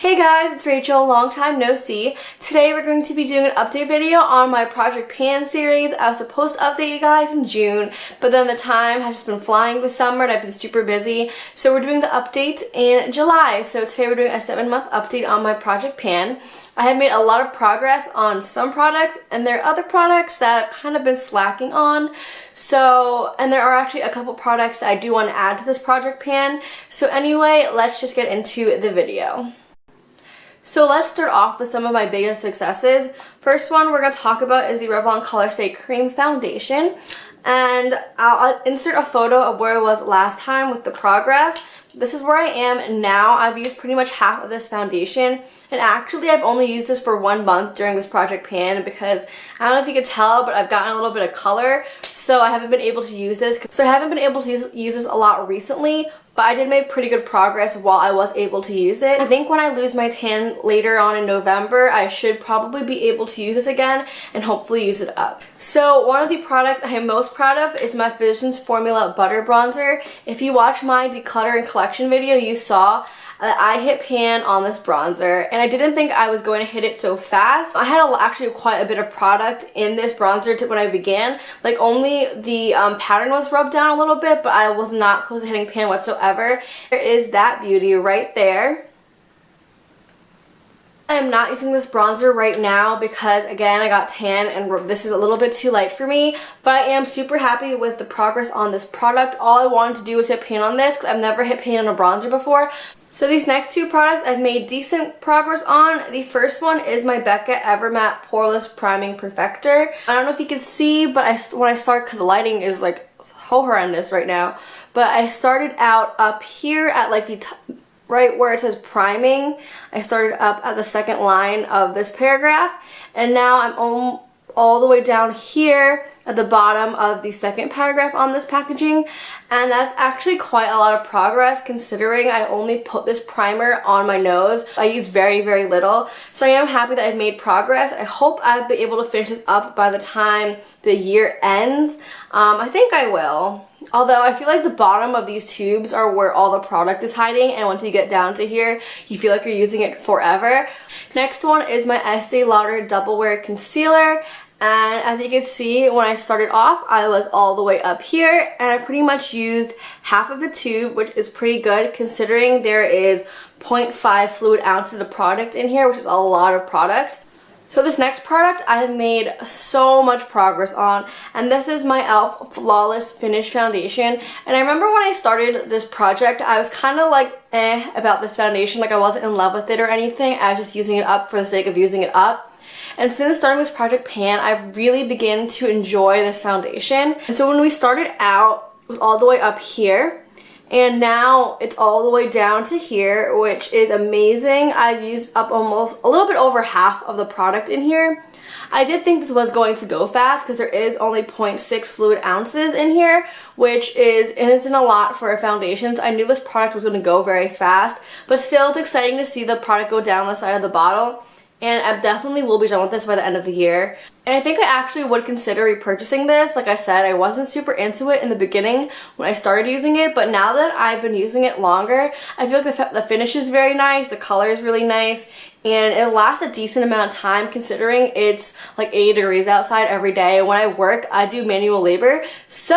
Hey guys, it's Rachel, long time no see. Today we're going to be doing an update video on my Project Pan series. I was supposed to update you guys in June, but then the time has just been flying this summer and I've been super busy. So we're doing the update in July. So today we're doing a 7-month update on my Project Pan. I have made a lot of progress on some products, and there are other products that I've kind of been slacking on. And there are actually a couple products that I do want to add to this Project Pan. So anyway, let's just get into the video. So let's start off with some of my biggest successes. First one we're going to talk about is the Revlon Color Stay Cream Foundation. And I'll insert a photo of where I was last time with the progress. This is where I am now. I've used pretty much half of this foundation. And actually, I've only used this for 1 month during this Project Pan because I don't know if you could tell, but I've gotten a little bit of color. So I haven't been able to use this. So I haven't been able to use this a lot recently. But I did make pretty good progress while I was able to use it. I think when I lose my tan later on in November, I should probably be able to use this again and hopefully use it up. So one of the products I am most proud of is my Physicians Formula Butter Bronzer. If you watch my declutter and collection video, you saw that I hit pan on this bronzer, and I didn't think I was going to hit it so fast. I had actually quite a bit of product in this bronzer when I began. Like only the pattern was rubbed down a little bit, but I was not close to hitting pan whatsoever. There is that beauty right there. I am not using this bronzer right now because, again, I got tan and this is a little bit too light for me, but I am super happy with the progress on this product. All I wanted to do was hit pan on this because I've never hit pan on a bronzer before. So these next two products I've made decent progress on. The first one is my Becca EverMatte Poreless Priming Perfector. I don't know if you can see, but when I start, because the lighting is like so horrendous right now, but I started out up here at like the right where it says priming. I started up at the second line of this paragraph, and now I'm all the way down here at the bottom of the second paragraph on this packaging, and that's actually quite a lot of progress considering I only put this primer on my nose. I use very, very little, so I am happy that I've made progress. I hope I'll be able to finish this up by the time the year ends. I think I will. Although I feel like the bottom of these tubes are where all the product is hiding, and once you get down to here, you feel like you're using it forever. Next one is my Estee Lauder Double Wear Concealer. And as you can see, when I started off, I was all the way up here, and I pretty much used half of the tube, which is pretty good considering there is 0.5 fluid ounces of product in here, which is a lot of product. So this next product I have made so much progress on, and this is my e.l.f. Flawless Finish Foundation. And I remember when I started this project, I was kind of like about this foundation, like I wasn't in love with it or anything. I was just using it up for the sake of using it up. And since starting this Project Pan, I've really begun to enjoy this foundation. And so when we started out, it was all the way up here. And now it's all the way down to here, which is amazing. I've used up almost a little bit over half of the product in here. I did think this was going to go fast because there is only 0.6 fluid ounces in here, which isn't a lot for a foundation. So I knew this product was going to go very fast, but still it's exciting to see the product go down the side of the bottle. And I definitely will be done with this by the end of the year. And I think I actually would consider repurchasing this. Like I said, I wasn't super into it in the beginning when I started using it, but now that I've been using it longer, I feel like the finish is very nice, the color is really nice, and it lasts a decent amount of time considering it's like 80 degrees outside every day. When I work, I do manual labor, so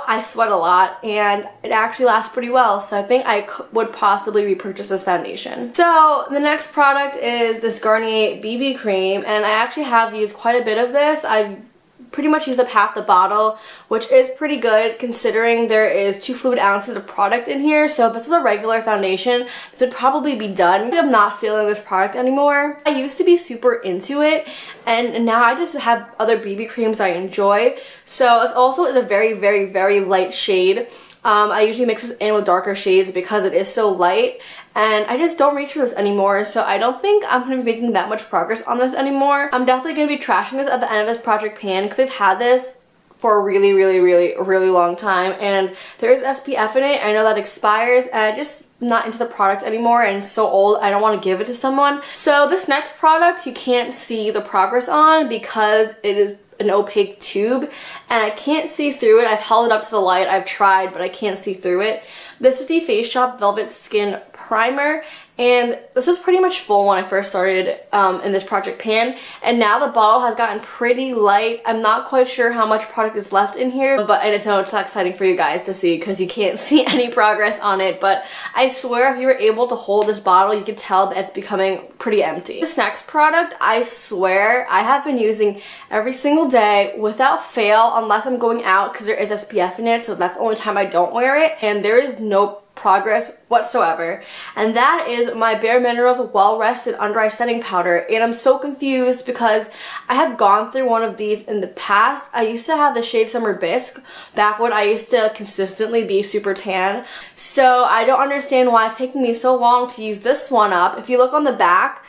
I sweat a lot, and it actually lasts pretty well, so I think I would possibly repurchase this foundation. So the next product is this Garnier BB Cream, and I actually have used quite a bit of this. I've pretty much used up half the bottle, which is pretty good considering there is 2 fluid ounces of product in here. So if this is a regular foundation, this would probably be done. I'm not feeling this product anymore. I used to be super into it, and now I just have other BB creams I enjoy. So it also is a very, very, very light shade. I usually mix this in with darker shades because it is so light, and I just don't reach for this anymore, so I don't think I'm going to be making that much progress on this anymore. I'm definitely going to be trashing this at the end of this Project Pan because I've had this for a really, really, really, really long time, and there is SPF in it. I know that expires, and I'm just not into the product anymore, and it's so old I don't want to give it to someone. So this next product you can't see the progress on because it is an opaque tube and I can't see through it. I've held it up to the light, I've tried, but I can't see through it. This is the Faceshop Velvet Skin Primer, And this was pretty much full when I first started in this project pan, and now the bottle has gotten pretty light. I'm not quite sure how much product is left in here, but I just know it's not exciting for you guys to see because you can't see any progress on it. But I swear if you were able to hold this bottle, you could tell that it's becoming pretty empty. This next product, I swear I have been using every single day without fail unless I'm going out because there is SPF in it, so that's the only time I don't wear it, and there is no progress whatsoever, and that is my Bareminerals Well Rested Under Eye Setting Powder. And I'm so confused because I have gone through one of these in the past. I used to have the shade Summer Bisque back when I used to consistently be super tan, so I don't understand why it's taking me so long to use this one up. If you look on the back,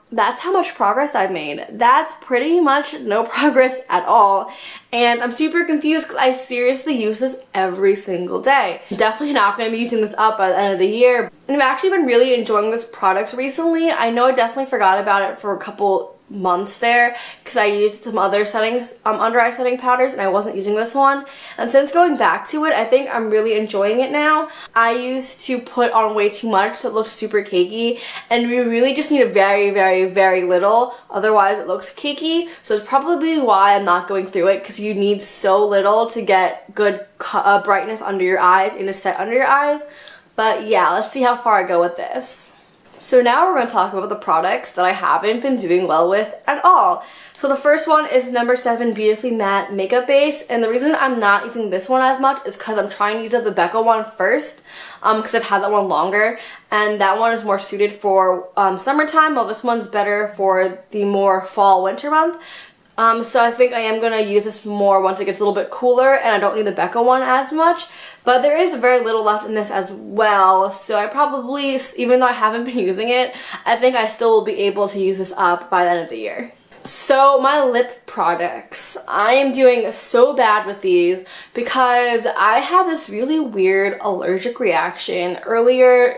that's how much progress I've made. That's pretty much no progress at all. And I'm super confused because I seriously use this every single day. Definitely not going to be using this up by the end of the year. And I've actually been really enjoying this product recently. I know I definitely forgot about it for a couple months there because I used some other settings, under eye setting powders, and I wasn't using this one. And since going back to it, I think I'm really enjoying it now. I used to put on way too much so it looks super cakey, and we really just need a very, very, very little, otherwise it looks cakey. So it's probably why I'm not going through it, because you need so little to get good brightness under your eyes and to set under your eyes. But yeah, let's see how far I go with this. So now we're going to talk about the products that I haven't been doing well with at all. So the first one is number 7 Beautifully Matte Makeup Base, and the reason I'm not using this one as much is because I'm trying to use up the Becca one first, because I've had that one longer, and that one is more suited for summertime, while this one's better for the more fall winter month. So I think I am going to use this more once it gets a little bit cooler and I don't need the Becca one as much. But there is very little left in this as well, so I probably, even though I haven't been using it, I think I still will be able to use this up by the end of the year. So my lip products, I am doing so bad with these because I had this really weird allergic reaction earlier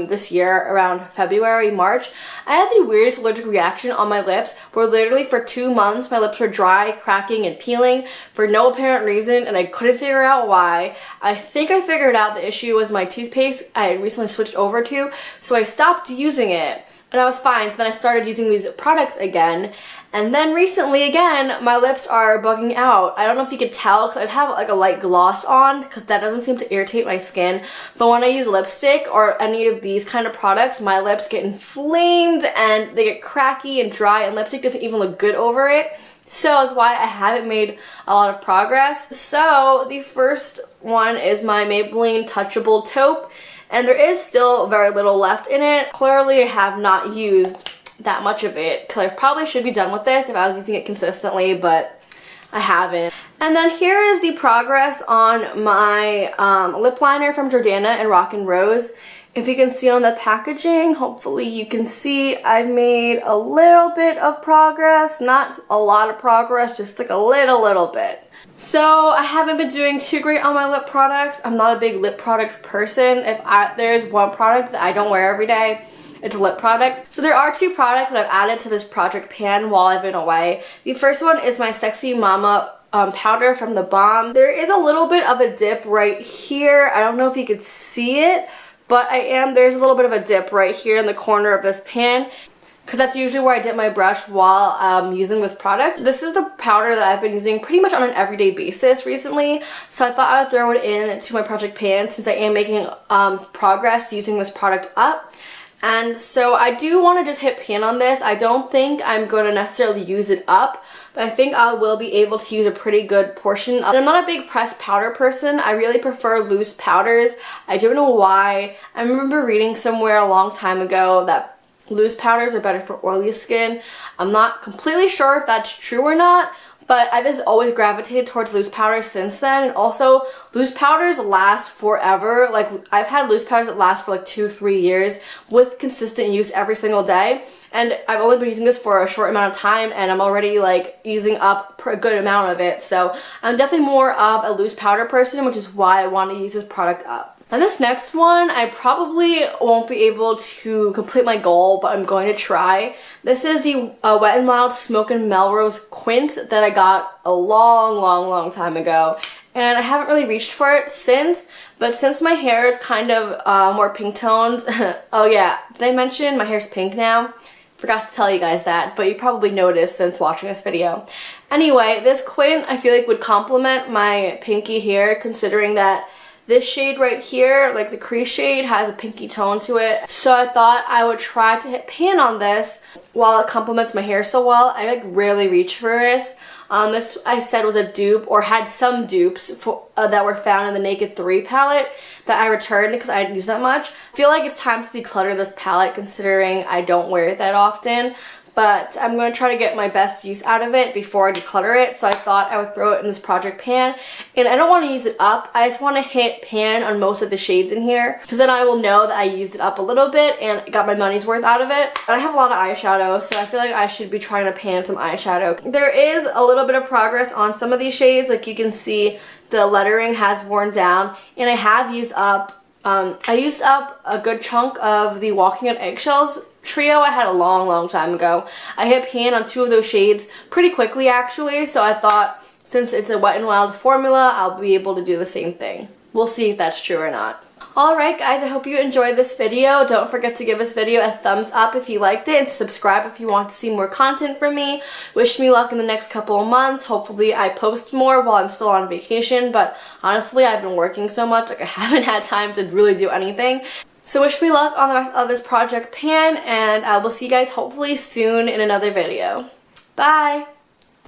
this year around February, March. I had the weirdest allergic reaction on my lips where literally for 2 months my lips were dry, cracking, and peeling for no apparent reason, and I couldn't figure out why. I think I figured out the issue was my toothpaste I had recently switched over to, so I stopped using it. And I was fine, so then I started using these products again. And then recently, again, my lips are bugging out. I don't know if you could tell because I have like a light gloss on because that doesn't seem to irritate my skin. But when I use lipstick or any of these kind of products, my lips get inflamed and they get cracky and dry, and lipstick doesn't even look good over it. So that's why I haven't made a lot of progress. So the first one is my Maybelline Touchable Taupe. And there is still very little left in it. Clearly I have not used that much of it because I probably should be done with this if I was using it consistently, but I haven't. And then here is the progress on my lip liner from Jordana and Rock and Rose. If you can see on the packaging, hopefully you can see I've made a little bit of progress. Not a lot of progress, just like a little bit. So I haven't been doing too great on my lip products. I'm not a big lip product person. If there's one product that I don't wear every day, it's a lip product. So there are 2 products that I've added to this project pan while I've been away. The first one is my Sexy Mama powder from The Balm. There is a little bit of a dip right here. I don't know if you could see it, but there's a little bit of a dip right here in the corner of this pan, because that's usually where I dip my brush while using this product. This is the powder that I've been using pretty much on an everyday basis recently, so I thought I would throw it into my project pan since I am making progress using this product up. And so I do want to just hit pan on this. I don't think I'm going to necessarily use it up, but I think I will be able to use a pretty good portion. And I'm not a big pressed powder person. I really prefer loose powders. I don't know why. I remember reading somewhere a long time ago that loose powders are better for oily skin. I'm not completely sure if that's true or not, but I've just always gravitated towards loose powders since then. And also, loose powders last forever. Like, I've had loose powders that last for like 2-3 years with consistent use every single day. And I've only been using this for a short amount of time, and I'm already like using up a good amount of it. So I'm definitely more of a loose powder person, which is why I want to use this product up. And this next one, I probably won't be able to complete my goal, but I'm going to try. This is the Wet n Wild Smoke and Melrose Quint that I got a long time ago. and I haven't really reached for it since, but since my hair is kind of more pink toned, oh yeah, did I mention my hair's pink now? Forgot to tell you guys that, but you probably noticed since watching this video. Anyway, this quin I feel like would complement my pinky hair, considering that this shade right here, like the crease shade, has a pinky tone to it. So I thought I would try to hit pan on this while it complements my hair so well. I like rarely reach for this. This I said was a dupe, or had some dupes that were found in the Naked 3 palette that I returned because I didn't use that much. I feel like it's time to declutter this palette considering I don't wear it that often. But I'm going to try to get my best use out of it before I declutter it. So I thought I would throw it in this project pan. And I don't want to use it up. I just want to hit pan on most of the shades in here, because then I will know that I used it up a little bit and got my money's worth out of it. And I have a lot of eyeshadow, so I feel like I should be trying to pan some eyeshadow. There is a little bit of progress on some of these shades. Like you can see the lettering has worn down. And I have used up, I used up a good chunk of the Walking on Eggshells trio I had a long time ago. I hit pan on 2 of those shades pretty quickly actually, so I thought since it's a Wet n Wild formula, I'll be able to do the same thing. We'll see if that's true or not. Alright guys, I hope you enjoyed this video. Don't forget to give this video a thumbs up if you liked it, and subscribe if you want to see more content from me. Wish me luck in the next couple of months. Hopefully I post more while I'm still on vacation, but honestly I've been working so much, like I haven't had time to really do anything. So wish me luck on the rest of this project pan, and I will see you guys hopefully soon in another video. Bye!